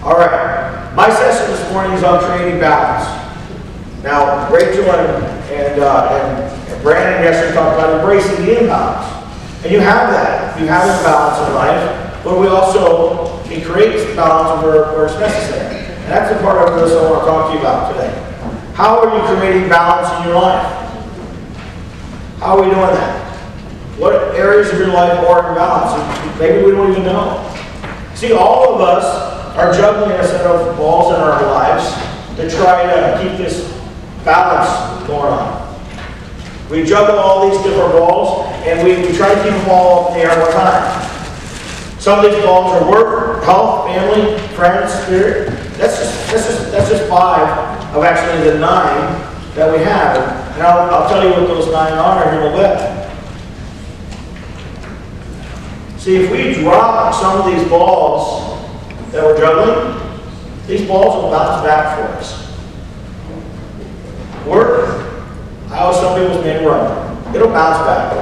All right, my session this morning is on creating balance. Now, Rachel and Brandon yesterday talked about embracing the imbalance. And you have that. You have imbalance in life, but we also can create balance where it's necessary. And that's the part of this I want to talk to you about today. How are you creating balance in your life? How are we doing that? What areas of your life are in balance? Maybe we don't even know. See, all of us are juggling a set of balls in our lives to try to keep this balance going on. We juggle all these different balls, and we try to keep them all up in the air at one time. Some of these balls are work, health, family, friends, spirit. That's just 5 of actually the 9 that we have. And I'll tell you what those 9 are in a little bit. See, if we drop some of these balls that we're juggling, these balls will bounce back for us. Work, I always tell people it's made run. It'll bounce back.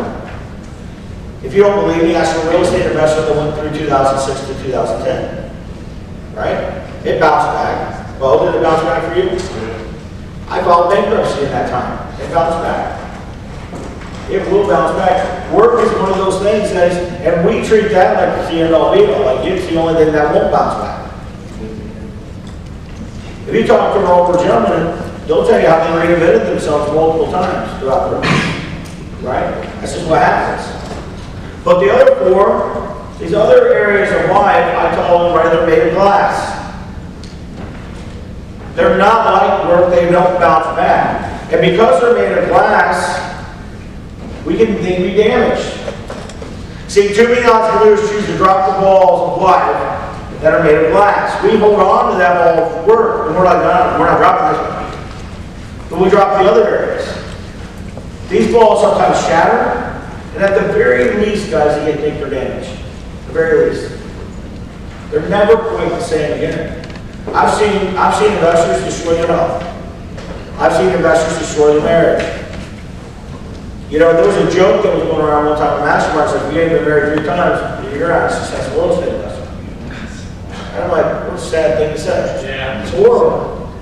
If you don't believe me, ask a real estate investor that went through 2006 to 2010. Right? It bounced back. Well, did it bounce back for you? I filed bankruptcy in that time. It bounced back. It will bounce back. Work is one of those things that is, and we treat that like it's the end all be all, like it's the only thing that won't bounce back. If you talk to an older gentleman, they'll tell you how they reinvented themselves multiple times throughout their life. Right? That's just what happens. But the other 4, these other areas of life, I call them right, they're made of glass. They're not like work, they don't bounce back. And because they're made of glass, they can be damaged. See, too many entrepreneurs choose to drop the balls of life that are made of glass. We hold on to that ball of work, and we're like, no, we're not dropping this one. But we drop the other areas. These balls sometimes shatter, and at the very least, guys, you think they're damaged. At the very least. They're never quite the same again. I've seen investors destroy their health. I've seen investors destroy their marriage. You know, there was a joke that was going around one time in masterminds, like, if you ain't been married 3 times, you're not a successful real estate investor. And I'm like, what a sad thing to say. Yeah. It's horrible.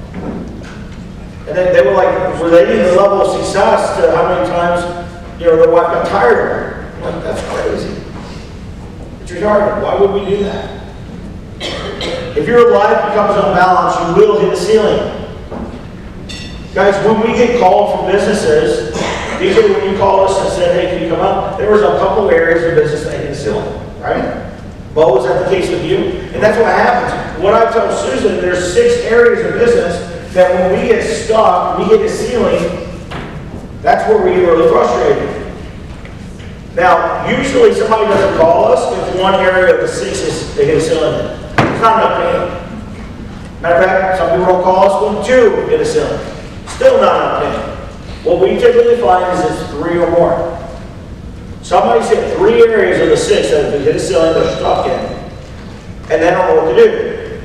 And then they were like relating the level of success to how many times, you know, their wife got tired of her. I'm like, that's crazy. It's retarded. Why would we do that? If your life becomes unbalanced, you will hit a ceiling. Guys, when we get called from businesses, these are when you called us and said, hey, can you come up? There was a couple areas of business that hit a ceiling, right? Bo, is that the case with you? And that's what happens. What I tell Susan, there's 6 areas of business that when we get stuck, we hit a ceiling, that's where we get really frustrated. Now, usually somebody doesn't call us if one area of the 6 is they hit a ceiling. It's not enough payment. Matter of fact, some people don't call us when 2 hit a ceiling. Still not enough payment. What we typically find is it's 3 or more. Somebody's hit 3 areas of the 6 that have hit a ceiling they're stuck in, and they don't know what to do.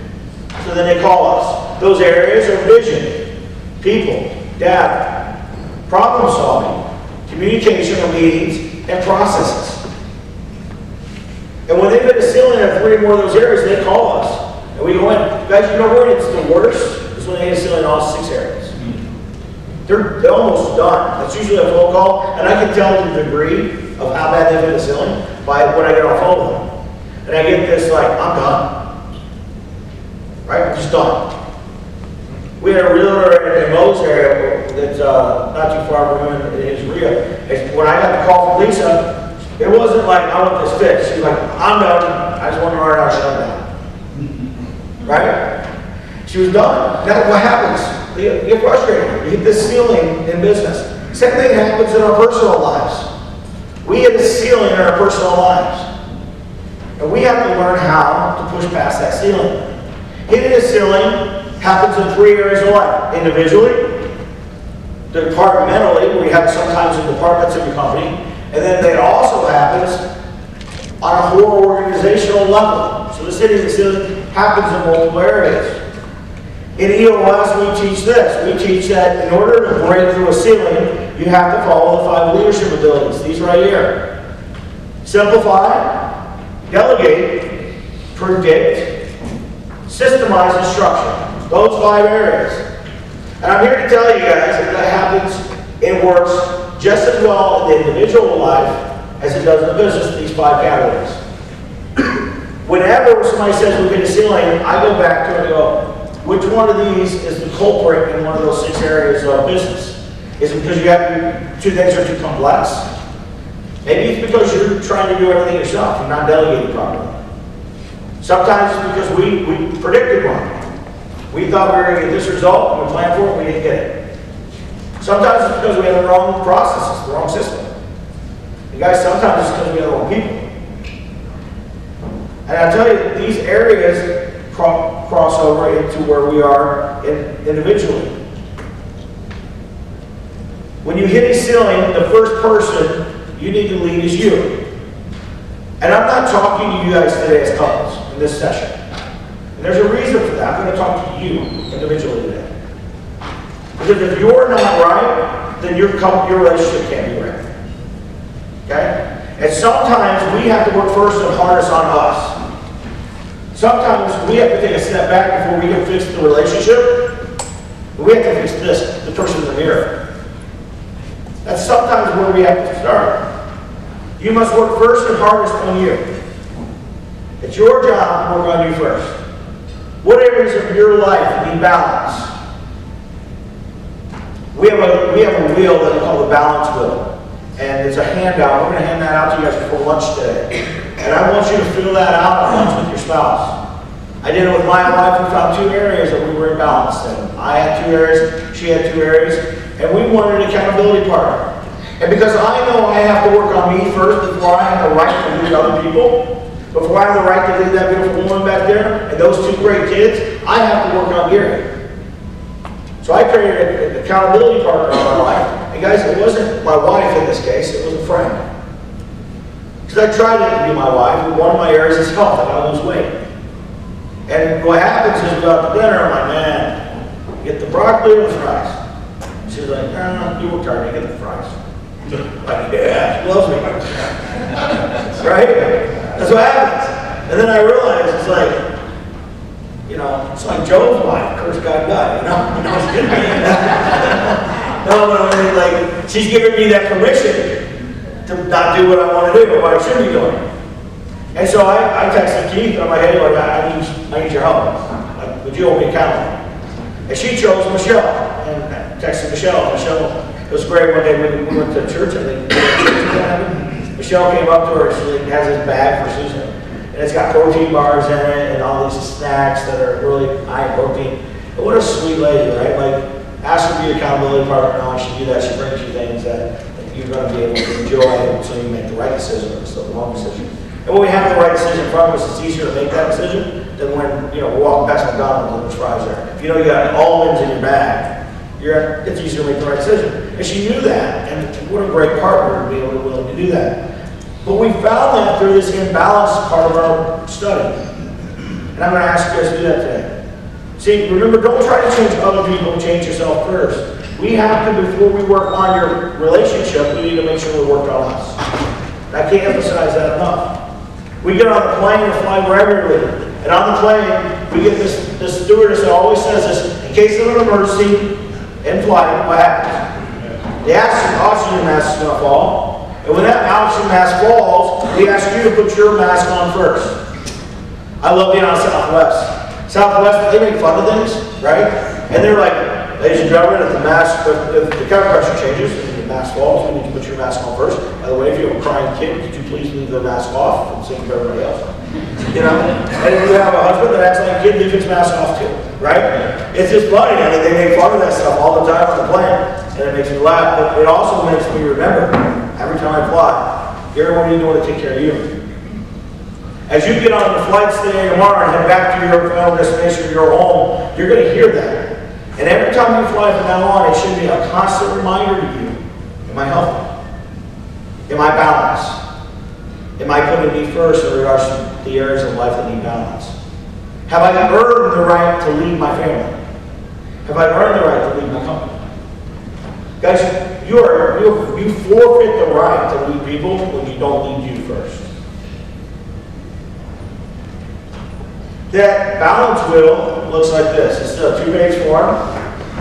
So then they call us. Those areas are vision, people, data, problem solving, communication or meetings, and processes. And when they've hit a ceiling of 3 or more of those areas, they call us. And we go in. Guys, you know where it's the worst? Is when they hit a ceiling in all 6 areas. They're almost done. That's usually a phone call, and I can tell the degree of how bad they've hit the ceiling by when I get on the phone with them. And I get this like, I'm done. Right? I'm just done. We had a realtor in Mo's area that's not too far from him in his Rio. When I got the call from Lisa, it wasn't like, I want this fixed. She was like, I'm done. I just want to learn how to shut down. Right? She was done. That's what happens. You get frustrated. You hit this ceiling in business. Same thing happens in our personal lives. We hit a ceiling in our personal lives. And we have to learn how to push past that ceiling. Hitting a ceiling happens in 3 areas of life. Individually, departmentally, where we have sometimes in departments of your company, and then it also happens on a whole organizational level. So this hitting the ceiling happens in multiple areas. In EOS, we teach this. We teach that in order to break through a ceiling, you have to follow the 5 leadership abilities. These right here. Simplify, delegate, predict, systemize and structure. Those 5 areas. And I'm here to tell you guys that that happens and works just as well in the individual life as it does in the business, these 5 categories. Whenever somebody says we hit a ceiling, I go back to it and go, which one of these is the culprit in one of those 6 areas of business? Is it because you have 2 things are too complex? Maybe it's because you're trying to do everything yourself. You're not delegating properly. Sometimes it's because we predicted wrong. We thought we were going to get this result, and we planned for it, and we didn't get it. Sometimes it's because we had the wrong processes, the wrong system. And guys, sometimes it's because we have the wrong people. And I tell you, these areas cross over into where we are individually. When you hit a ceiling, the first person you need to lead is you. And I'm not talking to you guys today as couples in this session. And there's a reason for that. I'm going to talk to you individually today. Because if you're not right, then your relationship can't be right. Okay? And sometimes we have to work first and hardest on us. Sometimes we have to take a step back before we can fix the relationship. We have to fix the person in the mirror. That's sometimes where we have to start. You must work first and hardest on you. It's your job to work on you first. What areas of your life need balance? We have a wheel that we call the balance wheel. And it's a handout. We're going to hand that out to you guys before lunch today. And I want you to fill that out at lunch with your spouse. I did it with my wife. We found 2 areas that we were imbalanced in. I had 2 areas, she had 2 areas, and we wanted an accountability partner. And because I know I have to work on me first before I have the right to lead other people, before I have the right to lead that beautiful woman back there, and those 2 great kids, I have to work on Gary. So I created an accountability partner in my life. And guys, it wasn't my wife in this case, it was a friend. Because I tried to be my wife, and one of my areas is health. I gotta lose weight. And what happens is we go out to dinner, I'm like, man, get the broccoli or the fries? She's like, no, you worked hard, you get the fries. I'm like, yeah, she loves me. Right? That's what happens. And then I realized it's like, you know, it's like Job's wife, curse God, you know? No, I was kidding. No, I mean, like, she's giving me that permission to not do what I want to do, or what I should be doing. And so I texted Keith, and I'm like, hey, like, I need your help. Like, would you hold me accountable? And she chose Michelle, and texted Michelle. Michelle, it was great one day when we went to church, I think. Michelle came up to her, and she has this bag for Susan. And it's got protein bars in it, and all these snacks that are really high in protein. But what a sweet lady, right? Like, ask her to be your accountability partner, and she do that, she brings you things that you're going to be able to enjoy, so you make the right decision instead of the wrong decision. And when we have the right decision in front of us, it's easier to make that decision than when, you know, we're walking past McDonald's and there's fries there. If you know you got almonds in your bag, it's easier to make the right decision. And she knew that, and what a great partner to be able to willing to do that. But we found that through this imbalanced part of our study. And I'm going to ask you guys to do that today. See, remember, don't try to change other people, change yourself first. We have to, before we work on your relationship, we need to make sure we work on us. And I can't emphasize that enough. We get on a plane and fly wherever we live. And on the plane, we get this stewardess that always says this, in case of an emergency in flight, what happens? The oxygen mask is going to fall. And when that oxygen mask falls, they ask you to put your mask on first. I love being on Southwest. Southwest, they make fun of things, right? And they're like, ladies and gentlemen, if the cabin pressure changes and the mask falls, you need to put your mask on first. By the way, if you have a crying kid, could you please leave the mask off and sing for everybody else? You know? And if you have a husband that acts like a kid, leave his mask off too, right? It's just funny. I mean, they make fun of that stuff all the time on the plane, and it makes me laugh, but it also makes me remember. Every time I fly, Gary, what are you doing to take care of you? As you get on the flight today and tomorrow and head back to your final destination or your home, you're going to hear that. And every time you fly from now on, it should be a constant reminder to you, am I healthy? Am I balanced? Am I putting me first in regards to the areas of life that need balance? Have I earned the right to lead my family? Have I earned the right to lead my company? Guys, you forfeit the right to lead people when you don't lead you first. That balance wheel looks like this. It's still a 2-page form.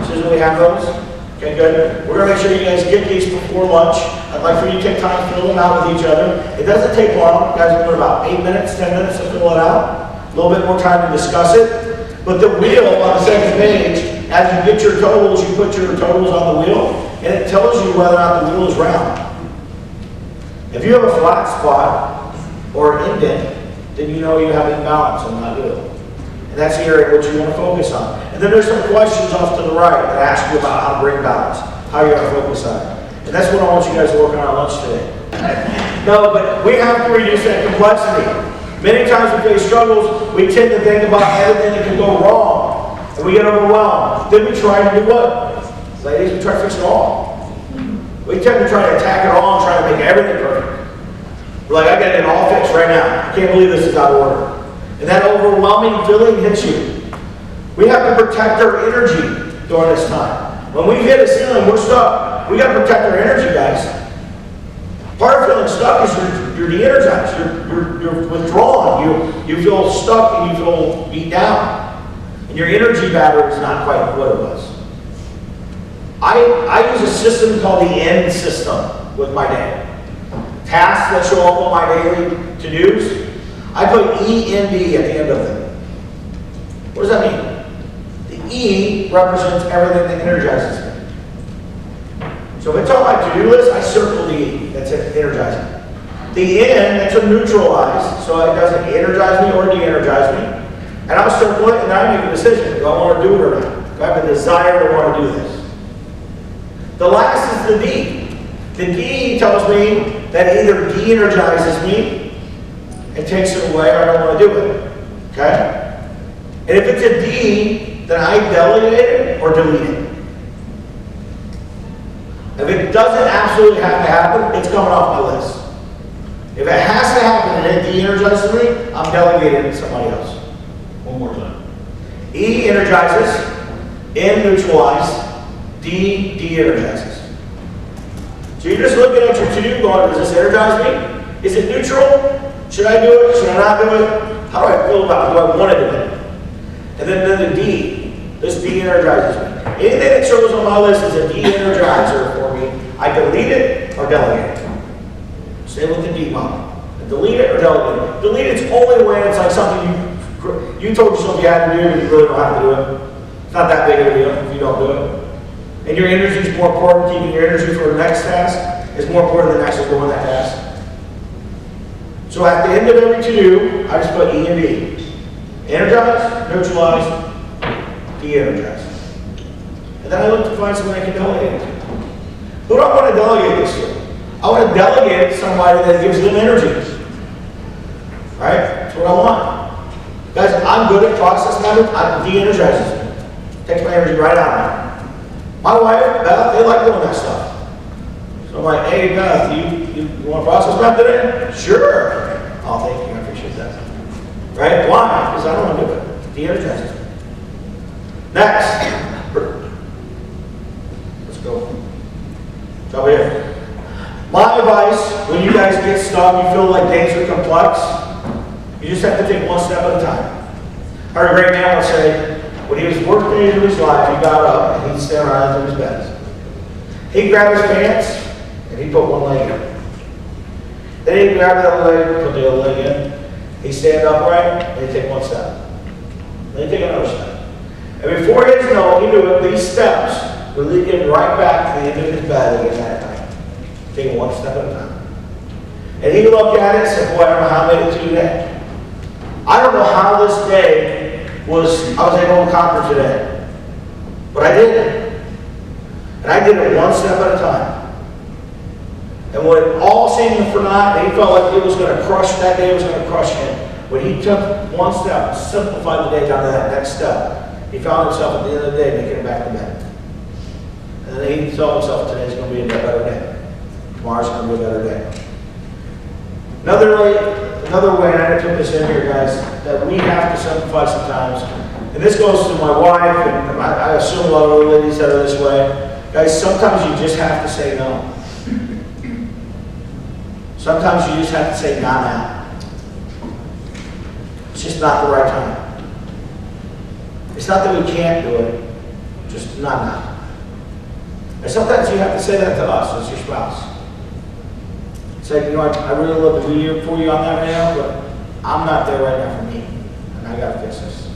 So we have those. Okay, good. We're going to make sure you guys get these before lunch. I'd like for you to take time to fill them out with each other. It doesn't take long. You guys will put about 8 minutes, 10 minutes to fill it out. A little bit more time to discuss it. But the wheel on the second page, as you get your totals, you put your totals on the wheel, and it tells you whether or not the wheel is round. If you have a flat spot or an indent, then you know you have imbalance on that wheel. And that's the area which you want to focus on. And then there's some questions off to the right that ask you about how to bring balance, how you're going to focus on it. And that's what I want you guys to work on lunch today. No, but we have to reduce that complexity. Many times we face struggles, we tend to think about everything that can go wrong. And we get overwhelmed. Then we try to do what? Ladies, we try to fix it all. We tend to try to attack it all and try to make everything perfect. We're like, I got it all fixed right now. I can't believe this is out of order. And that overwhelming feeling hits you. We have to protect our energy during this time. When we hit a ceiling, we're stuck. We got to protect our energy, guys. Part of feeling stuck is you're de-energized. You're withdrawn. You feel stuck and you feel beat down. And your energy battery is not quite what it was. I use a system called the N system with my day. Tasks that show up on my daily to-dos, I put E-N-D at the end of them. What does that mean? The E represents everything that energizes me. So if it's on my to-do list, I circle the E. That's it, energizing. The N, that's a neutralize, so it doesn't energize me or de-energize me. And I'll circle it, and I make a decision. Do I want to do it or not? Do I have a desire to want to do this? The last is the D. The D tells me that either de-energizes me, it takes it away, or I don't want to do it. Okay? And if it's a D, then I delegate it or delete it. If it doesn't absolutely have to happen, it's coming off my list. If it has to happen and it de-energizes me, I'm delegating it to somebody else. One more time. E energizes, N neutralize, D de-energizes. So you're just looking at your to-do going, does this energize me? Is it neutral? Should I do it? Should I not do it? How do I feel about it? Do I want to do it? And then the D. This de-energizes me. Anything that shows on my list is a de-energizer for me. I delete it or delegate it. Stay with the D model. Delete it or delegate it. Delete it's only when it's like something you told yourself you had to do, but you really don't have to do it. It's not that big of a deal if you don't do it. And your energy is more important. Keeping your energy for the next task is more important than actually doing that task. So at the end of every to-do, I just put E and D. Energize, neutralize, de-energize. And then I look to find someone I can delegate it to. Who do I want to delegate this to? I want to delegate it to somebody that gives them energy. Right? That's what I want. Guys, I'm good at process methods. It de-energizes me. Takes my energy right out of me. My wife, Beth, they like doing that stuff. So I'm like, hey, Beth, you want a process map today? Sure. Oh, thank you. I appreciate that. Right? Why? Because I don't want to do it. De-energizes me. Next. Let's go. It's over here. My advice, when you guys get stuck, you feel like things are complex, you just have to take one step at a time. I heard a great man once say, when he was working into his life, he got up and he'd stand around in his bed. He'd grab his pants and he'd put one leg in. Then he'd grab the other leg, put the other leg in. He'd stand upright and he'd take one step. Then he'd take another step. And before he knew, he knew these steps would lead him right back to the end of his bed again that night. Taking one step at a time. And he looked at it and said, boy, I don't know how I made it to today. I don't know how this day I was able to conquer today. But I did it. And I did it one step at a time. And when it all seemed for naught, and he felt like it was going to crush, that day was going to crush him. When he took one step, simplified the day down to that next step, he found himself at the end of the day making it back to bed. And then he told himself today's going to be a better day. Tomorrow's going to be a better day. Another way, and I took this in here, guys, that we have to simplify sometimes. And this goes to my wife, and I assume a lot of other ladies that are this way. Guys, sometimes you just have to say no. Sometimes you just have to say not now. It's just not the right time. It's not that we can't do it, just not now. And sometimes you have to say that to us as your spouse. Say, you know, I really love to be here for you on that right now, but I'm not there right now for me, and I got to fix this.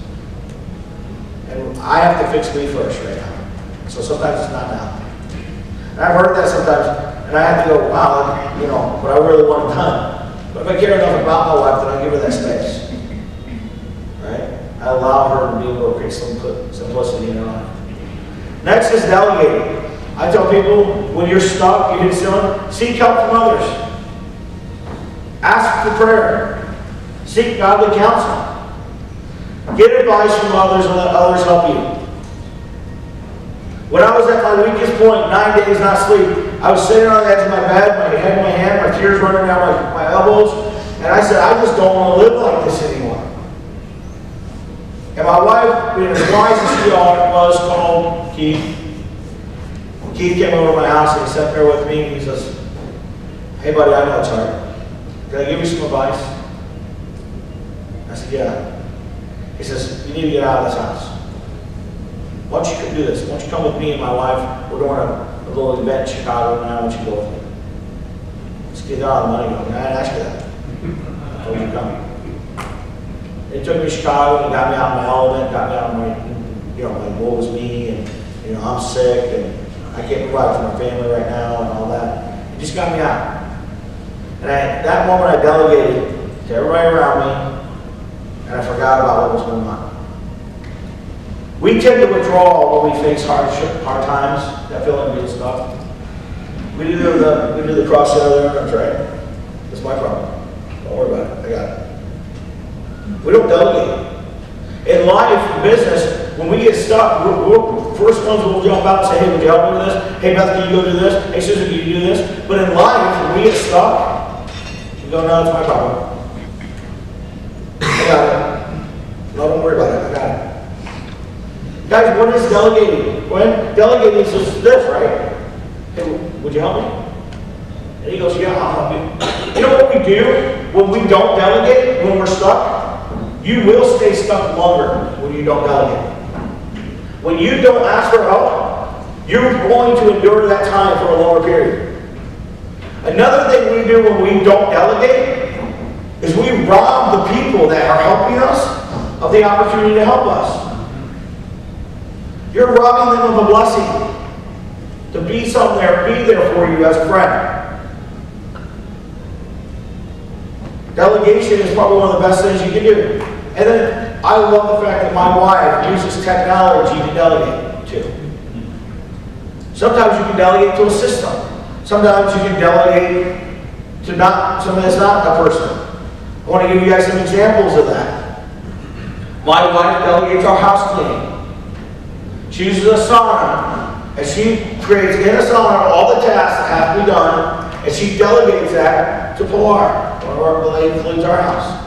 And I have to fix me first right now. So sometimes it's not now. And I've heard that sometimes, and I have to go, wow, you know, but I really want it done. But if I care enough about my wife, then I give her that space. Right? I allow her to be able to create some simplicity in her life. Next is delegating. I tell people, when you're stuck, you hit ceiling, seek help from others. Ask for prayer. Seek godly counsel. Get advice from others and let others help you. When I was at my weakest point, 9 days not sleep, I was sitting on the edge of my bed, my head in my hand, my tears running down my elbows, and I said, I just don't want to live like this anymore. And my wife, being as wise as she was, called Keith. Keith came over to my house and he sat there with me and he says, hey buddy, I know it's hard. Can I give you some advice? I said, yeah. He says, you need to get out of this house. Why don't you do this? Why don't you come with me and my wife? We're doing a little event in Chicago and I want you to go with me. Let's get out of the money going. I didn't ask you that. I told you to come. They took me to Chicago and got me out of my element, got me out of my, you know, my woe was me and, you know, I'm sick and I can't provide for my family right now and all that. It just got me out. And that moment I delegated to everybody around me and I forgot about what was going on. We tend to withdraw when we face hard times, that feeling of being stuck. We do the cross the other arms, right? That's my problem. Don't worry about it. I got it. We don't delegate. In life, in business, when we get stuck, we're first ones will jump out and say, hey, would you help me with this? Hey, Beth, can you go do this? Hey, Susan, can you do this? But in life, when we get stuck, we go, no, it's my problem. I got it. No, don't worry about it. I got it. Guys, what is delegating? When delegating is just this, right? Hey, would you help me? And he goes, yeah, I'll help you. You know what we do when we don't delegate, when we're stuck? You will stay stuck longer when you don't delegate. When you don't ask for help, you're going to endure that time for a longer period. Another thing we do when we don't delegate is we rob the people that are helping us of the opportunity to help us. You're robbing them of a blessing to be somewhere, be there for you as a friend. Delegation is probably one of the best things you can do. And then I love the fact that my wife uses technology to delegate to. Sometimes you can delegate to a system. Sometimes you can delegate to something that's not a person. I want to give you guys some examples of that. My wife delegates our house cleaning. She uses a sauna, and she creates in a sauna all the tasks that have to be done, and she delegates that to Pilar, one of our ladies who cleans our house.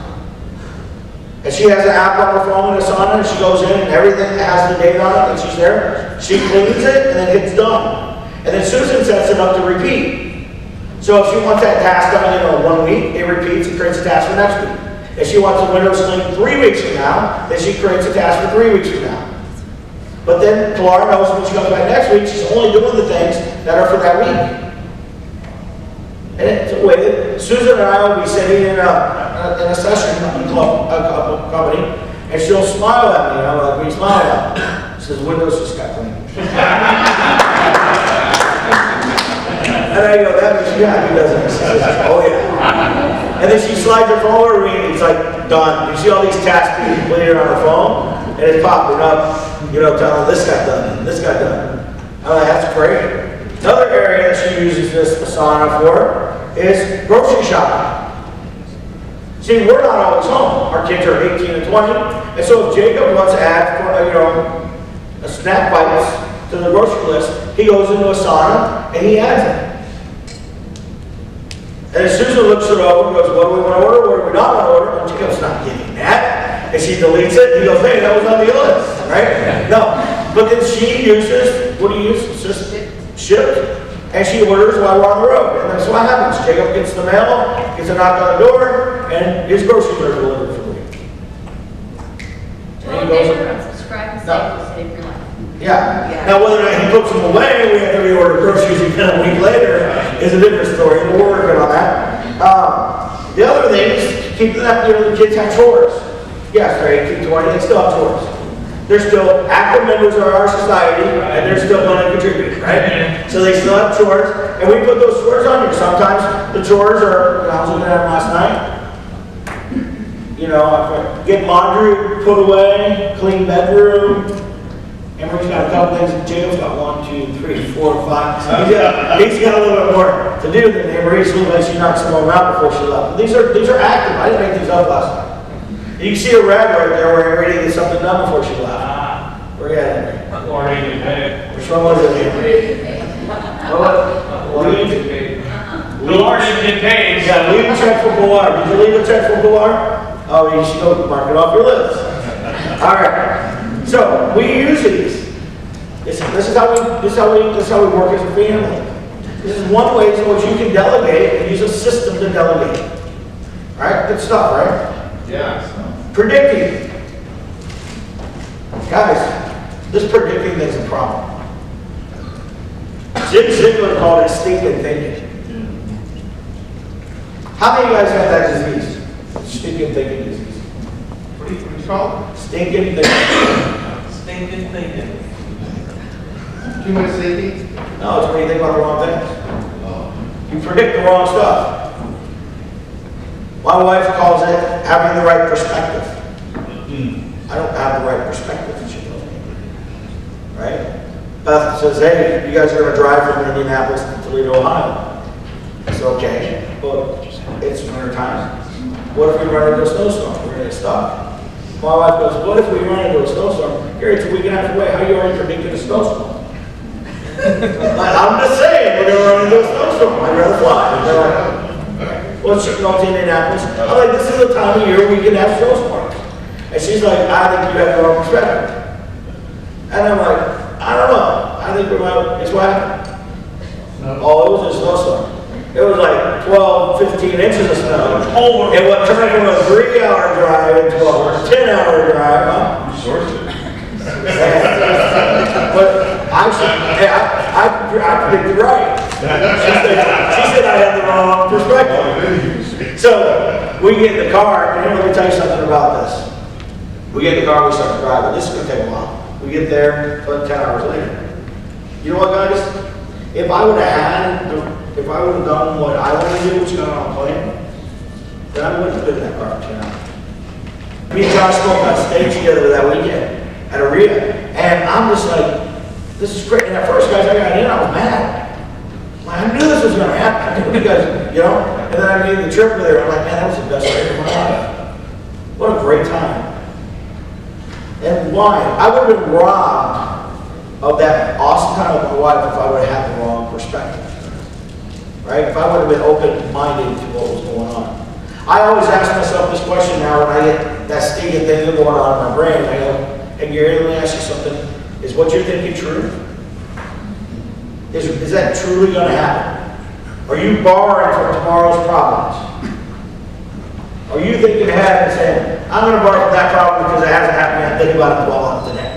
And she has an app on her phone in a sauna, and she goes in, and everything that has the date on it, and she's there. She cleans it, and then it's done. And then Susan sets it up to repeat. So if she wants that task done in 1 week, it repeats and creates a task for next week. If she wants the windows cleaned 3 weeks from now, then she creates a task for 3 weeks from now. But then Pilar knows when she comes back next week, she's only doing the things that are for that week. And it's a way that Susan and I will be sitting in a session company, and she'll smile at me, and I'm like, what are you smiling at? She says, windows just got cleaned. And I go, that makes you happy, doesn't it? She says, oh yeah. And then she slides her phone over to me, and it's like, done. You see all these tasks being completed on her phone, and it's popping up, you know, telling this got done, and this got done. I'm like, that's great. Another area that she uses this sauna for is grocery shopping. See, we're not always home. Our kids are 18 and 20, and so if Jacob wants to add for a snack bites to the grocery list, he goes into a sauna and he adds it. And as Susan looks it over and goes, what do we want to order? What do we not want to order? And Jacob's not getting that. And she deletes it. He goes, hey, that was on the list, right? No. But then she uses, what do you use? It's just shipped. And she orders while we're on the road. And that's what happens. Jacob gets the mail, gets a knock on the door, and his groceries are delivered for the week. Well, they were unsubscribed. save your life. Yeah. Now, whether or not he puts them away, we have to reorder groceries again a week later, is a different story. But we're working on that. The other thing is keep that, the kids have chores. Yes, they're 18, 20, they still have chores. They're still active members of our society, and they're still going to contribute, right? So they still have chores, and we put those chores on here. Sometimes the chores are, I was looking at them last night. Get laundry put away, clean bedroom. Emery's got a couple things in jail. He's got 1, 2, 3, 4, 5. He's got a little bit more to do than Emery. She's she knocked some of them out before she left. But these are active. I didn't make these up last night. You can see a red right there where Emery didn't get something done before she left. Where you at, Emery? Already been paid. Which one was it, Emery? Already been paid. Already been paid. Yeah, leave a check for Boulard. Did you leave a check for Boulard? Oh, you should go mark it off your list. All right. So we use these. This is how we work as a family. This is one way in which you can delegate and use a system to delegate. All right, good stuff, right? Yeah. Predicting. Guys, this predicting thing's a problem. Zig Ziglar called it stinking thinking. How many of you guys have that disease? Stinking thinking disease. What do you call it? Stinking thinking. Stinking thinking. Too much thinking? No, it's when you think about the wrong things. You predict the wrong stuff. My wife calls it having the right perspective. I don't have the right perspective, she tells me. Right? Beth says, hey, you guys are going to drive from Indianapolis to Toledo, Ohio. It's okay, but it's winter time. What if we run into a snowstorm? We're going to get stuck. My wife goes, what if we run into a snowstorm? Here, it's a week and a half away. How are you already predicting a snowstorm? I'm just saying, we're going to run into a snowstorm. I'd rather fly. They're like, well, she goes to Indianapolis. I'm like, this is the time of year we can have snowstorms. And she's like, I think you have the wrong perspective. And I'm like, I don't know. I think we might, guess what happened? Oh, it was a snowstorm. It was like 12, 15 inches of snow. And what turned from a 3-hour drive into a 10-hour drive. But I predicted right. She said I had the wrong perspective. So we get in the car, and let me tell you something about this. We get in the car, we start driving. This is going to take a while. We get there, but 10 hours later. You know what, guys? If I would have done what I want to do, which is got on a plane, then I wouldn't have been in that car for 10 hours. Me and Josh spoke on stage together that weekend at Aria, and I'm just like, this is great. And at first, guys, I got in, I was mad. I knew this was going to happen. You guys, and then I made the trip with her. I'm like, man, that was the best night of my life. What a great time. And why? I would have been robbed of that awesome time with my wife if I would have had the wrong perspective. Right? If I would have been open-minded to what was going on. I always ask myself this question now when I get that stinking thing going on in my brain. I go, hey Gary, let me ask you something. Is what you're thinking true? Is that truly going to happen? Are you borrowing from tomorrow's problems? Are you thinking ahead and saying, I'm going to borrow from that problem because it hasn't happened yet, think about it well today?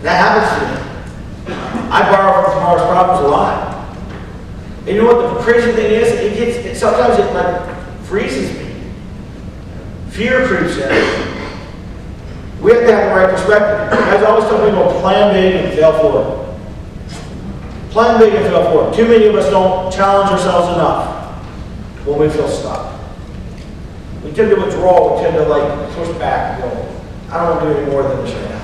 That happens to me. I borrow from tomorrow's problems a lot. And you know what the crazy thing is? Sometimes it like freezes me. Fear creeps in. We have to have the right perspective. Guys, I always tell people, plan big and fail forward. Plan big and fail forward. Too many of us don't challenge ourselves enough when we feel stuck. We tend to withdraw, we tend to push back and go, I don't want to do any more than this right now.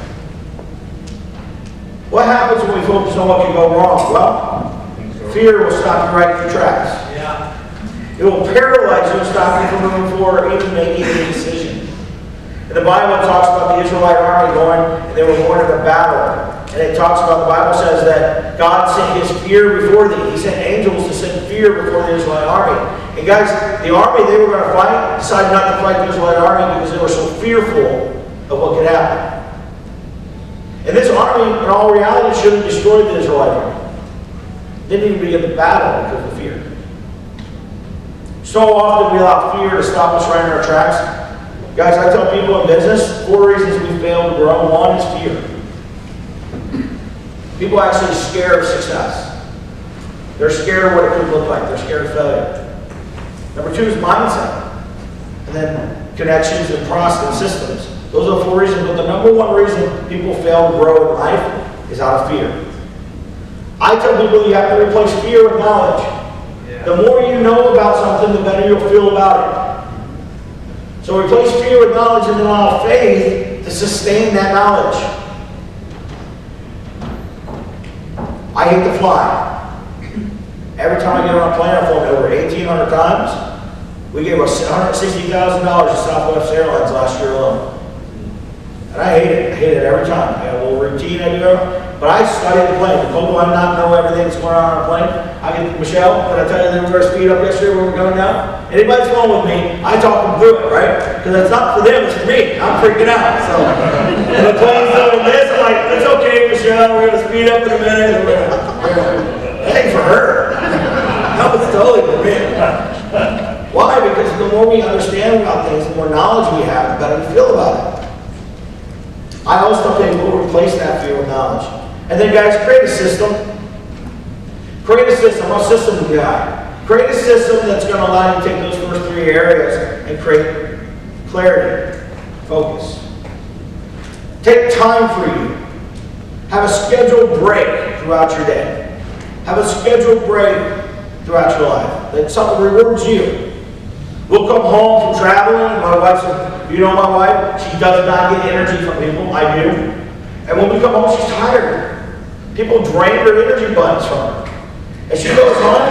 What happens when we focus on what can go wrong? Well, fear will stop you right in your tracks. Yeah. It will paralyze you and stop you from moving forward or even making a decision. And the Bible talks about the Israelite army going, and they were going to battle. And it talks about, the Bible says that God sent his fear before them. He sent angels to send fear before the Israelite army. And guys, the army they were going to fight decided not to fight the Israelite army because they were so fearful of what could happen. And this army, in all reality, should have destroyed the Israelite army. They didn't even begin the battle because of fear. So often we allow fear to stop us right in our tracks. Guys, I tell people in business, 4 reasons we fail to grow. 1 is fear. People are actually scared of success. They're scared of what it could look like. They're scared of failure. Number 2 is mindset. And then connections and process and systems. Those are the 4 reasons, but the number 1 reason people fail to grow in life is out of fear. I tell people you have to replace fear with knowledge. Yeah. The more you know about something, the better you'll feel about it. So replace fear with knowledge and then allow faith to sustain that knowledge. I hate to fly. Every time I get on a plane, I've flown over 1,800 times. We gave us $160,000 to Southwest Airlines last year alone. And I hate it. I hate it every time. I have a little routine I do. But I study the plane. The people I not know everything that's going on a plane. I get Michelle, did I tell you that we were speed up yesterday when we were going down? Anybody's going with me, I talk them through it, right? Because it's not for them, it's for me. I'm freaking out. So and the plane's doing this, I'm like, it's okay, Michelle, we're going to speed up in a minute. That ain't for her. That was totally for me. Why? Because the more we understand about things, the more knowledge we have, the better we feel about it. I always tell people to replace that fear with knowledge. And then guys, create a system. Create a system. What system do you have? Create a system that's going to allow you to take those first 3 areas and create clarity, focus. Take time for you. Have a scheduled break throughout your day. Have a scheduled break throughout your life. That something rewards you. We'll come home from traveling. My wife said, you know my wife? She does not get energy from people. I do. And when we come home, she's tired. People drain their energy buttons from her. And she goes home,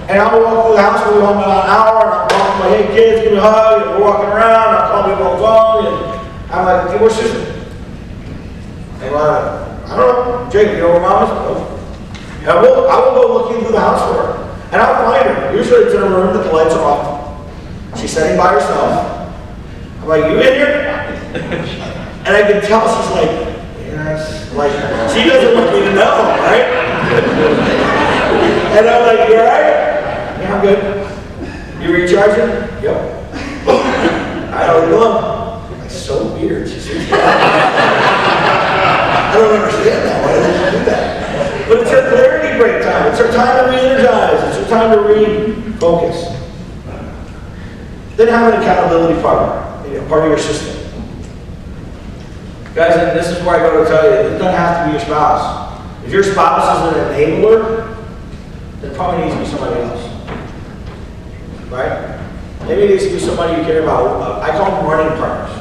and I'll walk through the house, we'll be home about an hour, and I'm walking my, hey kids, give me a hug, and we're walking around, I'm calling people on the phone, and I'm like, hey, where's sister? And I don't know, Jake, you know where mom is? No. And I will go looking through the house for her. And I'll find her. Usually it's in a room that the lights are off. She's sitting by herself. I'm like, you in here? And I can tell she's like, yes. Like, she doesn't want me to know, right? And I'm like, you alright? Yeah, I'm good. You recharging? Yep. I don't know. That's so weird. She says, I don't understand that. Why does she do that? But it's her clarity break time. It's her time to re-energize. It's her time to refocus. Then have an accountability partner, part of your system. Guys, and this is where I go to tell you, it doesn't have to be your spouse. If your spouse is an enabler, then it probably needs to be somebody else. Right? Maybe it needs to be somebody you care about. I call them running partners.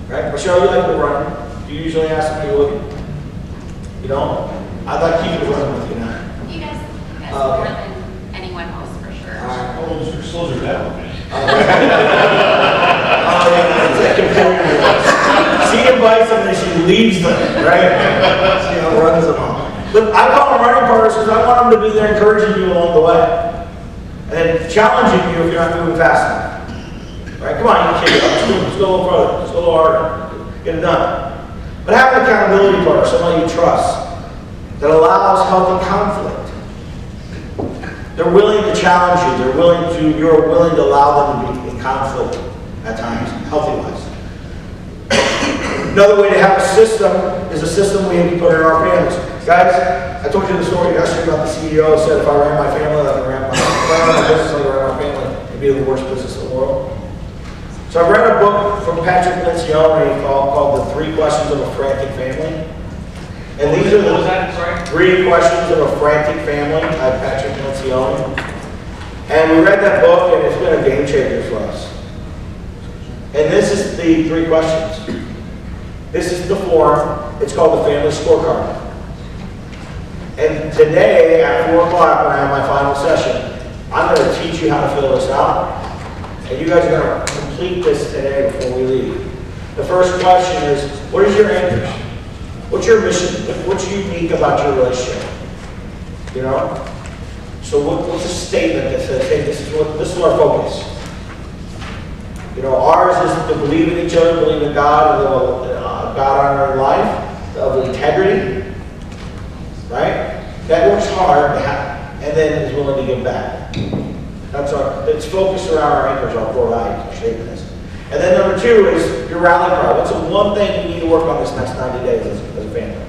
Right? Michelle, you like to run. Do you usually ask somebody with you? You don't? I thought Keith was running with you now. He does more than anyone else for sure. All right. Oh, your slows her down. She invites them and she leaves them, right? She runs them all. But I call them running partners because I want them to be there encouraging you along the way. And then challenging you if you're not moving fast enough. Right? Come on, you kids. Let's go a little further. Let's go a little harder. Get it done. But have an accountability partner, somebody you trust, that allows healthy conflict. They're willing to challenge you. You're willing to allow them to be in conflict at times, healthy-wise. Another way to have a system is a system we can put in our families. Guys, I told you the story yesterday about the CEO said if I ran my family like I ran my business like I ran my family, it'd be the worst business in the world. So I read a book from Patrick Lencioni called The 3 Questions of a Frantic Family. And these are the 3 questions of a frantic family by Patrick Lencioni. And we read that book and it's been a game changer for us. And this is the 3 questions. This is the form. It's called the Family Scorecard. And today at 4 o'clock when I have my final session, I'm going to teach you how to fill this out. And you guys are going to complete this today before we leave. The first question is, what is your anchors? What's your mission? What's unique about your relationship? You know? So what's a statement that says, hey, this is our focus. You know, ours is to believe in each other, believe in God, and God on our life, of integrity, right? That works hard, and then is willing to give back. It's focused around our anchors, our core values, our statements. And then number 2 is your rally cry. What's the one thing you need to work on this next 90 days as a family?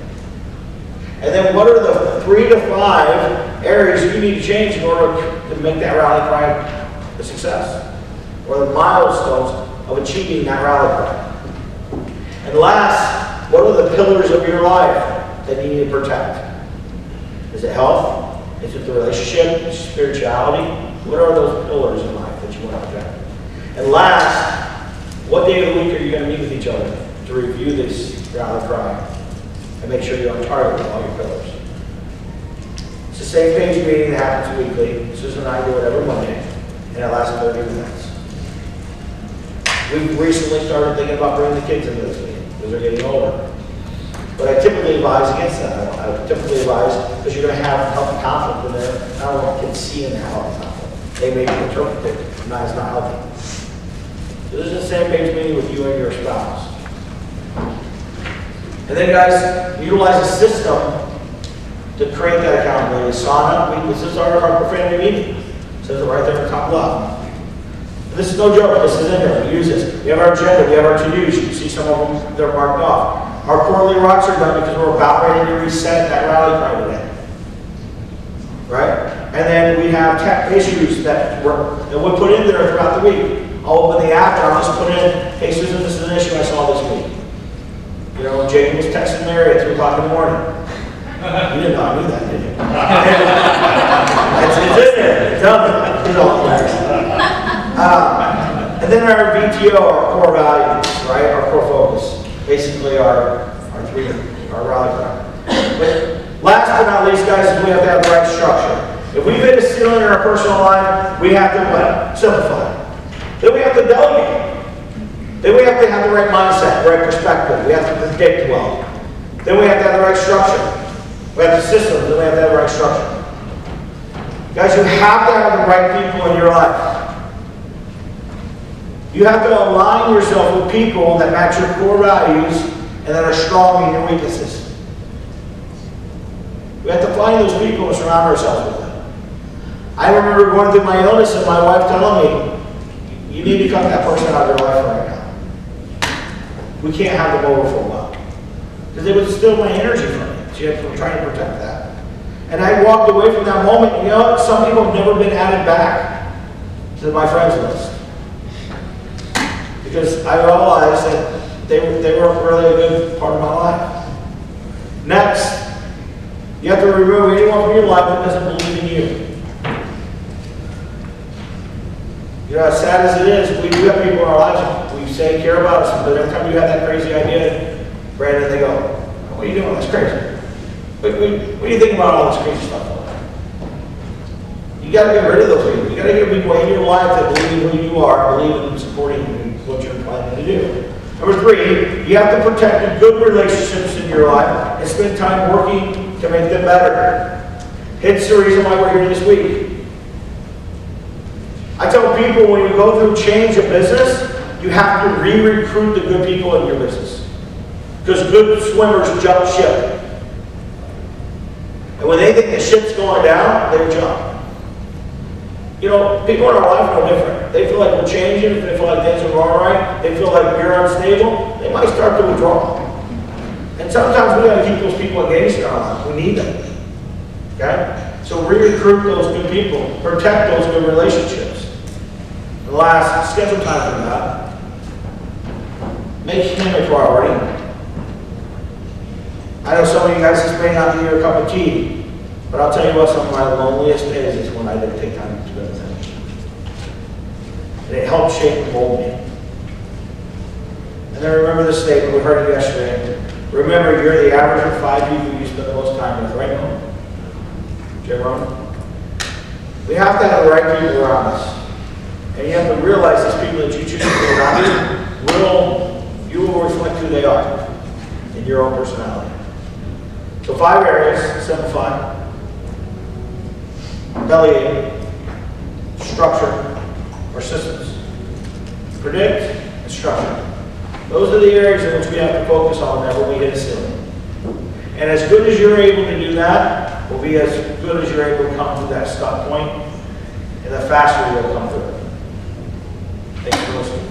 And then what are the 3 to 5 areas you need to change in order to make that rally cry a success? Or the milestones of achieving that rally cry? And last, what are the pillars of your life that you need to protect? Is it health? Is it the relationship? Is it spirituality? What are those pillars in life that you want to protect? And last, what day of the week are you going to meet with each other to review this rally cry and make sure you're on target with all your pillars? It's the same page meeting that happens weekly. Susan and I do it every Monday, and it lasts 30 minutes. We've recently started thinking about bringing the kids into this meeting because they're getting older. But I typically advise against that. I typically advise because you're going to have healthy conflict in there. I don't want kids seeing that healthy conflict. They may be interpreted as not healthy. So this is the same page meeting with you and your spouse. And then guys, utilize a system to create that accountability. Sauna, this is our Harper family meeting. It says it right there at the top left. And this is no joke, this is in there, we use this. We have our agenda, we have our to-dos. You can see some of them, they're marked off. Our quarterly rocks are done because we're about ready to reset that rally cry today. Right? And then we have tech issues that we put in there throughout the week. I'll open the app and I'll just put in, hey Susan, this is an issue I saw this week. You know, Jacob was texting Mary at 3 o'clock in the morning. You did not do that, did you? It's in there. It's done. It's all and then our VTO, our core values, right? Our core focus. Basically our rally cry. But last but not least, guys, is we have to have the right structure. If we've hit a ceiling in our personal life, we have to what? Simplify. Then we have to delegate. Then we have to have the right mindset, the right perspective. We have to predict well. Then we have to have the right structure. We have the systems, then we have to have the right structure. Guys, you have to have the right people in your life. You have to align yourself with people that match your core values and that are strong in your weaknesses. We have to find those people and surround ourselves with them. I remember going through my illness and my wife telling me, you need to cut that person out of your life right now. We can't have them over for a while. Because they would steal my energy from me. She had trying to protect that. And I walked away from that moment, and you know, some people have never been added back to my friends list. Because I realized that they weren't really a good part of my life. Next, you have to remove anyone from your life that doesn't believe in you. You know, as sad as it is, we do have people in our lives we say care about us, but every time you have that crazy idea, Brandon, they go, what are you doing? That's crazy. What do you think about all this crazy stuff? You got to get rid of those people. You got to get people in your life that believe in who you are, believe in supporting what you're planning to do. Number 3, you have to protect the good relationships in your life and spend time working to make them better. Hence the reason why we're here this week. I tell people when you go through change of business, you have to re-recruit the good people in your business. Because good swimmers jump ship. And when they think the ship's going down, they jump. You know, people in our life are no different. They feel like we're changing, they feel like things are going right, they feel like you're unstable, they might start to withdraw. And sometimes we got to keep those people engaged in our life. We need them. Okay? So re-recruit those good people, protect those good relationships. And last, schedule time for that. Make him a priority. I know some of you guys just may not need a cup of tea, but I'll tell you what, some of my loneliest days is when I didn't take time to spend with him. And it helped shape and mold me. And then remember this statement, we heard it yesterday. Remember, you're the average of 5 people you spend the most time with, right now. Jerome? We have to have the right people around us. And you have to realize these people that you choose to be around you will reflect who they are in your own personality. So 5 areas: simplify, delegate, structure, or systems. Predict and structure. Those are the areas in which we have to focus on whenever we hit a ceiling. And as good as you're able to do that, will be as good as you're able to come to that stop point, and the faster you'll come through it. Thanks for listening.